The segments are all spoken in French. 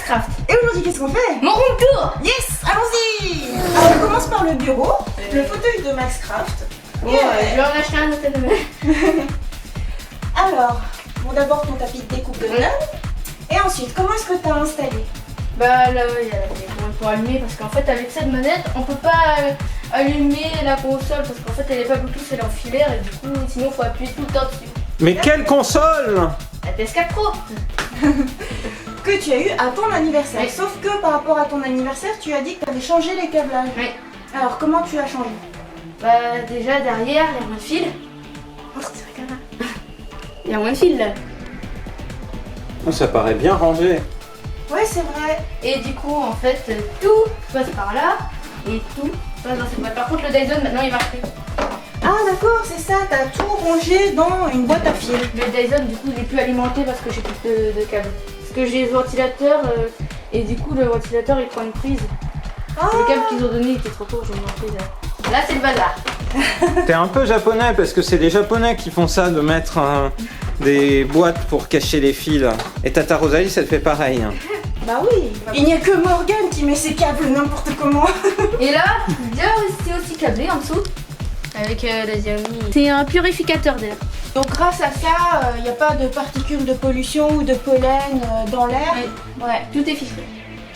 Maxcraft. Et aujourd'hui, qu'est-ce qu'on fait? Mon room tour. Yes, allons-y. Alors, on commence par le bureau, le fauteuil de Maxcraft. Bon, je vais en acheter un autre demain. Alors, bon, d'abord ton tapis de découpe de nain. Et ensuite, comment est-ce que tu as installé? Bah là, il y a la télécommande pour allumer parce qu'en fait, avec cette manette, on peut pas allumer la console parce qu'en fait, elle est pas Bluetooth, elle est en filaire et du coup, sinon, faut appuyer tout le temps dessus. Mais quelle console? La PS4 Pro. Que tu as eu à ton anniversaire. Oui. Sauf que par rapport à ton anniversaire, tu as dit que tu avais changé les câblages. Oui. Alors, comment tu as changé? Bah déjà, derrière, il y a moins de fil. Oh, c'est vrai quand même. Il y a moins de fil là. Oh, ça paraît bien rangé. Ouais, c'est vrai. Et du coup, en fait, tout passe par là et tout passe dans cette boîte. Par contre, le Dyson, maintenant, il marche plus. Ah, d'accord, c'est ça. Tu as tout rangé dans une boîte à fil. Le Dyson, du coup, il est plus alimenté parce que j'ai plus de câbles. Parce que j'ai le ventilateur et du coup, le ventilateur, il prend une prise. Ah. Le câble qu'ils ont donné était trop court, j'ai mis en prise. Là, c'est le bazar. T'es un peu japonais parce que c'est les japonais qui font ça, de mettre des boîtes pour cacher les fils. Et Tata Rosalie, ça te fait pareil. Bah oui. Il n'y a que Morgane qui met ses câbles n'importe comment. Et là, c'est aussi câblé en dessous. Avec la Xiaomi. C'est un purificateur d'air. Donc grâce à ça, il n'y a pas de particules de pollution ou de pollen dans l'air. Ouais. Tout est filtré.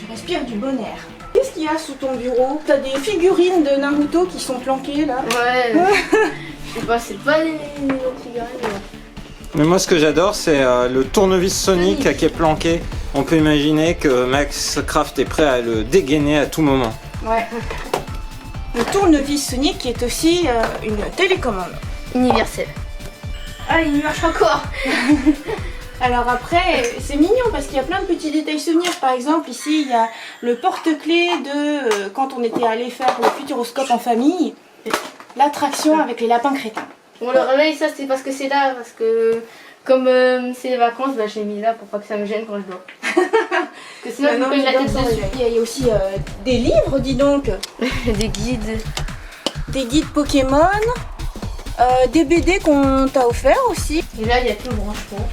Je respire du bon air. Qu'est-ce qu'il y a sous ton bureau? T'as des figurines de Naruto qui sont planquées là. Ouais. Je sais pas, c'est pas les figurines. Mais moi, ce que j'adore, c'est le tournevis Sonic qui est planqué. On peut imaginer que Maxcraft est prêt à le dégainer à tout moment. Ouais. Le tournevis Sonic qui est aussi une télécommande. Universel. Ah, il marche encore. Alors après, c'est mignon parce qu'il y a plein de petits détails souvenirs. Par exemple, ici, il y a le porte-clés de quand on était allé faire le futuroscope en famille. L'attraction avec les lapins crétins. Bon, le réveil, ça, c'est parce que c'est là. Parce que comme c'est les vacances, bah, j'ai mis là pour pas que ça me gêne quand je dors. Parce que sinon, je me cogne la tête dessus. Il y a aussi des livres, dis donc. Des guides. Des guides Pokémon. Des BD qu'on t'a offert aussi. Et là, il y a tout le branchement.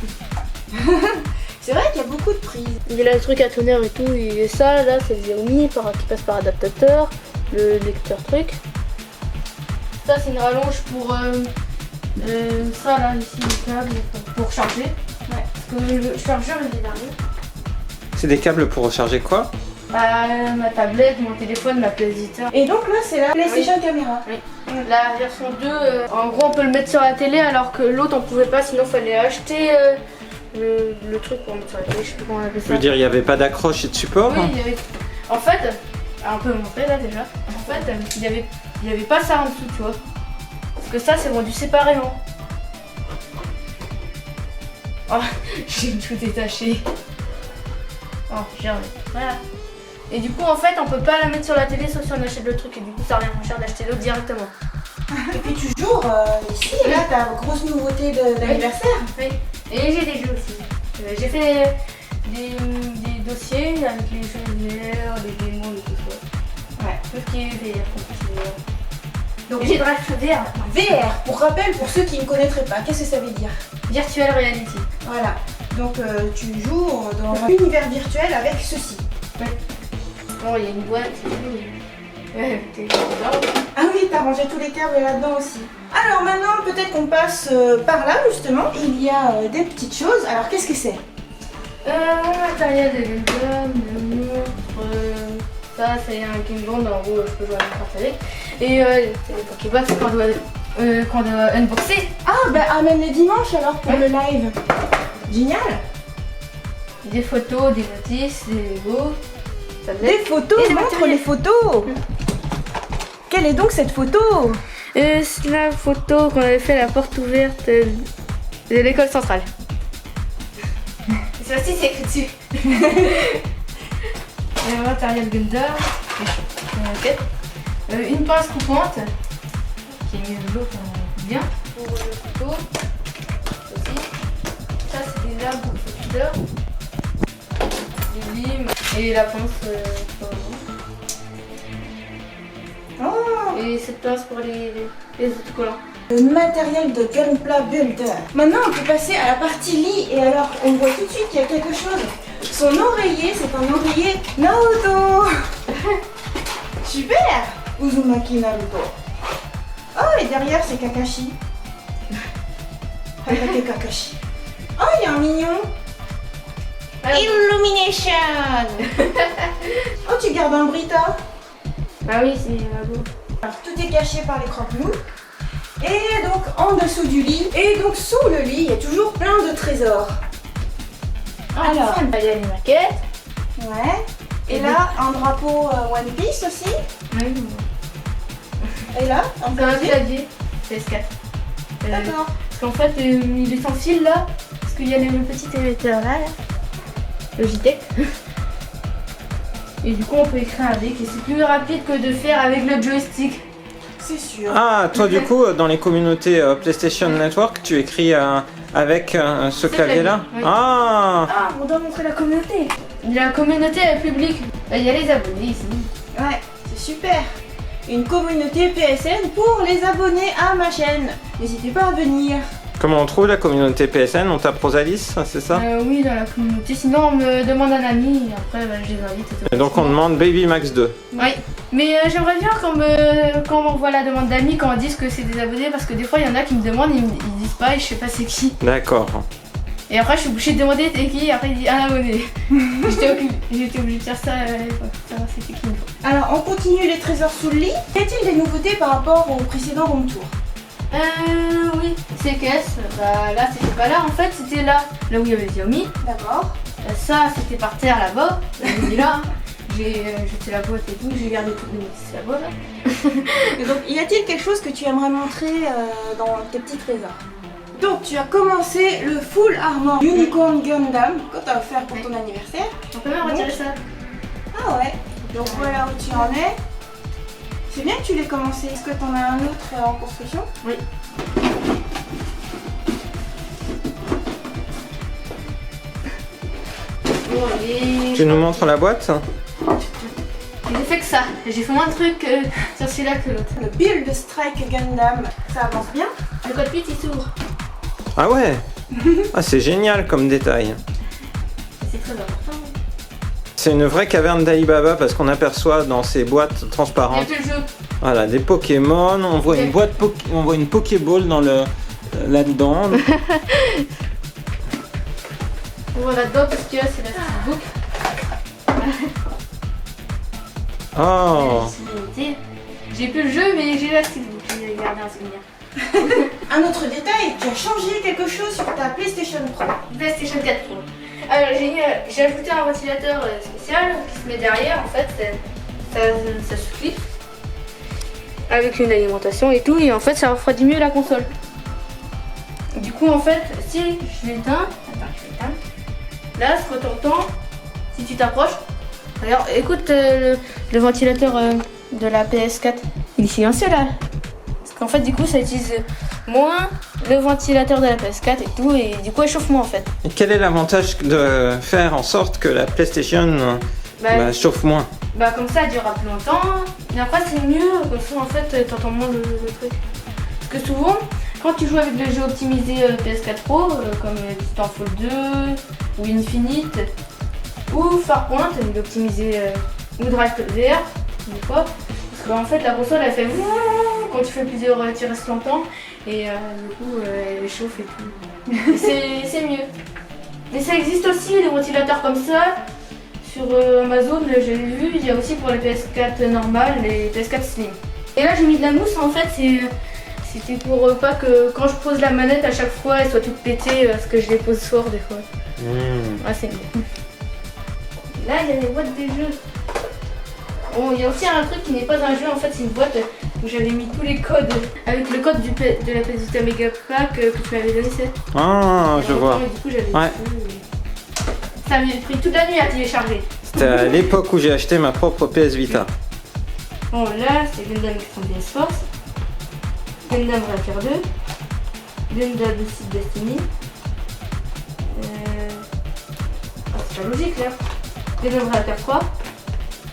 C'est vrai qu'il y a beaucoup de prises. Il y a le truc à tonnerre et tout. Et ça, là, c'est le Xiaomi qui passe par adaptateur. Le lecteur truc. Ça, c'est une rallonge pour ça, là, ici, le câble pour charger. Ouais. Parce que le chargeur, il est derrière. C'est des câbles pour recharger quoi? Ma tablette, mon téléphone, ma PlayStation. Et donc là, c'est la PlayStation Caméra. Oui. La version 2, en gros, on peut le mettre sur la télé alors que l'autre, on pouvait pas, sinon, fallait acheter le truc pour mettre sur la télé. Je sais plus comment on appelle ça. Je veux dire, il n'y avait pas d'accroche et de support? Oui, il y avait... En fait, on peut montrer là déjà. En fait, il y avait pas ça en dessous, tu vois. Parce que ça, c'est vendu séparément. Oh, j'ai tout détaché. Oh, j'ai enlevé. Voilà. Et du coup, en fait, on peut pas la mettre sur la télé sauf si on achète le truc. Et du coup, ça revient moins cher d'acheter l'autre directement. Et puis toujours ici, là, ta grosse nouveauté d'anniversaire. Oui. Et j'ai des jeux aussi. J'ai fait des dossiers avec les jeux VR, les démos et tout ça. Ouais. Tout ce qui est VR, Donc j'ai Drive VR. VR, pour rappel, pour ceux qui ne connaîtraient pas, qu'est-ce que ça veut dire? Virtual Reality. Voilà. Donc tu joues dans un univers virtuel avec ceci. Ouais. Bon, il y a une boîte. Ouais, ah oui, t'as rangé tous les câbles là-dedans aussi. Alors maintenant, peut-être qu'on passe par là justement. Il y a des petites choses. Alors qu'est-ce que c'est? Mon matériel de Gundam, de montre. Ça, c'est un Game Bond. En gros, je peux jouer à Minecraft avec. Et les Pokébox qu'on doit unboxer. Ah, bah amène-les dimanche alors pour le live. Génial. Des photos, des notices, des Lego. Des photos, montre les photos. Quelle est donc cette photo? C'est la photo qu'on avait fait à la porte ouverte de l'école centrale. Ça aussi, c'est écrit dessus. Un matériel Gundam, une pince coupante qui est mise de l'eau bien pour le couteau. Aussi. Ça, c'est des lames pour le couleur. Des limes et la pince pour Oh. Et cette pince pour les autocollants. Le matériel de Gunpla Builder. Maintenant, on peut passer à la partie lit. Et alors, on voit tout de suite qu'il y a quelque chose Son oreiller, c'est un oreiller Naruto. Super. Uzumaki Naruto. Oh, et derrière, c'est Kakashi. Hatake Kakashi. Oh, il y a un mignon. Illumination. Oh, tu gardes un Brita. Ah oui, c'est beau. Alors, tout est caché par les croque-mous. Et donc en dessous du lit, et donc sous le lit, il y a toujours plein de trésors. Alors, il y a les maquettes. ouais. Et là, un drapeau One Piece aussi. Oui. Et là, un C'est un clavier. clavier. PS4. D'accord. Parce qu'en fait, il est sans fil là. Parce qu'il y a le petit émetteur là. Logitech. Et du coup, on peut écrire avec. Et c'est plus rapide que de faire avec le joystick. C'est sûr. Ah, toi du coup, dans les communautés PlayStation Network, tu écris avec ce clavier-là oui. Ah Ah, on doit montrer la communauté. La communauté est publique. Il y a les abonnés ici. Ouais, c'est super. Une communauté PSN pour les abonnés à ma chaîne. N'hésitez pas à venir. Comment on trouve la communauté PSN? On tape Rosalis, c'est ça? Oui, dans la communauté. Sinon, on me demande un ami. Et après, je les invite. Et donc on demande Baby Max 2. Oui. Mais j'aimerais bien quand on m'envoie la demande d'amis, quand on dise que c'est des abonnés. Parce que des fois, il y en a qui me demandent, ils disent pas et je sais pas c'est qui. D'accord. Et après, je suis obligée de demander t'es qui. Et après, il dit un abonné. J'étais obligée de faire ça pour savoir c'était qui. Alors, on continue les trésors sous le lit. Y a-t-il des nouveautés par rapport au précédent room tour? Oui, ces caisses, bah là c'était pas là en fait, c'était là où il y avait Xiaomi. D'accord. Ça c'était par terre là-bas, j'ai mis là. J'ai jeté la boîte et tout, j'ai gardé toutes les notices là-bas là. Et donc, y a-t-il quelque chose que tu aimerais montrer dans tes petits trésors? Donc, tu as commencé le Full Armor Unicorn Gundam que tu as offert pour ton anniversaire. On peut même retirer ça. Ah ouais. Donc voilà où tu en es. C'est bien que tu l'aies commencé. Est-ce que tu en as un autre en construction? Oui. Bon, Tu nous montres la boîte? j'ai fait que ça, j'ai fait moins de trucs sur celui-là que l'autre. Le Build Strike Gundam, ça avance bien. Le cockpit il s'ouvre, Ah ouais. Ah, c'est génial comme détail. c'est très important. C'est une vraie caverne d'Alibaba parce qu'on aperçoit dans ces boîtes Il y a transparentes, plus le jeu. voilà, des Pokémon. On voit une boîte, on voit une Pokéball dans le là-dedans. On voit là-dedans parce que c'est la steelbook. Oh. J'ai plus le jeu mais j'ai la steelbook, j'ai gardé un souvenir. Un autre détail, tu as changé quelque chose sur ta PlayStation Pro. PlayStation 4 Pro. Alors j'ai ajouté un ventilateur spécial qui se met derrière en fait, ça se clip avec une alimentation et tout et en fait ça refroidit mieux la console. Du coup en fait si je l'éteins, attends je l'éteins, là ce que tu entends, si tu t'approches, regarde, écoute le ventilateur de la PS4, il est silencieux là. Parce qu'en fait du coup ça utilise moins le ventilateur de la PS4 et tout et du coup elle chauffe moins en fait. Et quel est l'avantage de faire en sorte que la PlayStation chauffe moins? Bah comme ça elle durera plus longtemps, mais après c'est mieux, comme ça en fait t'entends moins le truc. Parce que souvent, quand tu joues avec des jeux optimisés PS4 Pro, comme Titanfall 2 ou Infinite, ou Farpoint, il est optimisé, ou Drive VR, des fois, parce que en fait la console elle fait quand tu fais plusieurs, tu restes longtemps, et du coup elle chauffe et tout. Et c'est mieux. Mais ça existe aussi des ventilateurs comme ça. Sur Amazon, j'ai vu, il y a aussi pour les PS4 normales, les PS4 Slim. Et là, j'ai mis de la mousse, en fait, c'était pour pas que quand je pose la manette à chaque fois, elle soit toute pétée, parce que je les pose fort des fois. Ah, c'est mieux. Là, il y a les boîtes des jeux. Bon, il y a aussi un truc qui n'est pas un jeu, en fait, c'est une boîte où j'avais mis tous les codes, avec le code de la PS Vita Mega Pack que tu m'avais donné, c'est. Ah, je vois. Et du coup, j'avais Ouais. Ça m'a pris toute la nuit à télécharger. C'était à l'époque où j'ai acheté ma propre PS Vita. Bon, là, c'est Gundam Extreme DS Force, Gundam Raptor 2, Gundam Seed Destiny. C'est pas logique là. Gundam Raptor 3.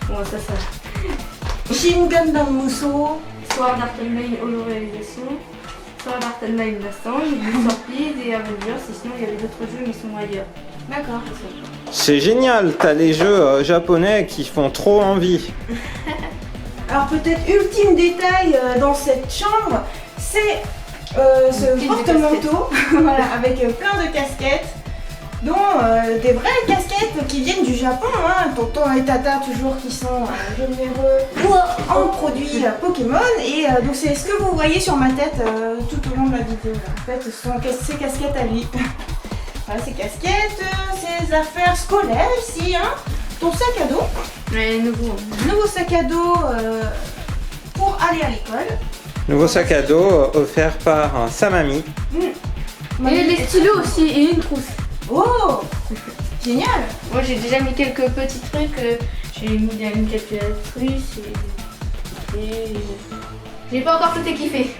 Bon, ça. Shin Gundam Musou. Sword Art Online Holo-réalisation. Sword Art Online Nassang, Sorties et Avengers. Et sinon, il y avait d'autres jeux, mais ils sont ailleurs. D'accord. C'est génial, t'as les jeux japonais qui font trop envie. Alors peut-être ultime détail dans cette chambre, c'est ce porte-manteau voilà, avec plein de casquettes, dont des vraies casquettes qui viennent du Japon, hein, tonton et tata toujours qui sont généreux en produits Pokémon, et donc c'est ce que vous voyez sur ma tête tout au long de la vidéo. Là. En fait ce sont ces casquettes à lui. Voilà, ces casquettes, ces affaires scolaires ici, hein, ton sac à dos. Mais nouveau. Nouveau sac à dos pour aller à l'école. Nouveau sac à dos offert par sa mamie. Et les stylos aussi, et une trousse. Oh, génial. Moi j'ai déjà mis quelques petits trucs, j'ai mis une calculatrice et j'ai pas encore tout équipé.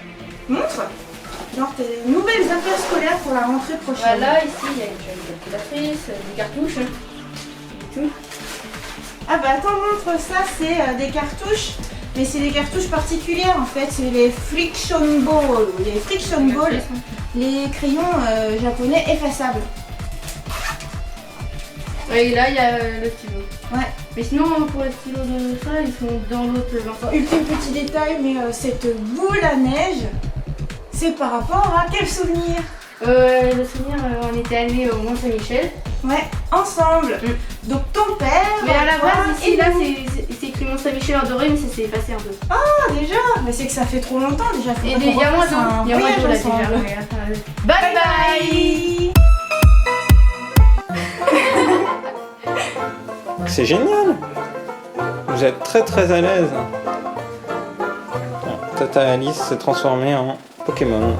Montre. Genre tes nouvelles affaires scolaires pour la rentrée prochaine. Voilà, ici il y a une calculatrice, des cartouches et tout. Ah bah attends, montre ça, c'est des cartouches. Mais c'est des cartouches particulières en fait, c'est les Friction Ball. Les Friction Ball, les crayons japonais effaçables. Ouais, et là il y a le stylo. Ouais. Mais sinon pour les stylos de ça, ils sont dans l'autre version. Ultime petit détail, mais cette boule à neige, c'est par rapport à quel souvenir? Le souvenir, on était allés au Mont-Saint-Michel. Ouais, ensemble. Donc ton père. Mais à la toi base ici, et là nous. c'est écrit Mont-Saint-Michel en doré, mais ça s'est effacé un peu. Ah déjà, mais c'est que ça fait trop longtemps déjà. Et il y a moins d'eau, il y a moins d'eau là déjà. Bye bye. C'est génial. Vous êtes très à l'aise. Tata Alice s'est transformée en Pokémon.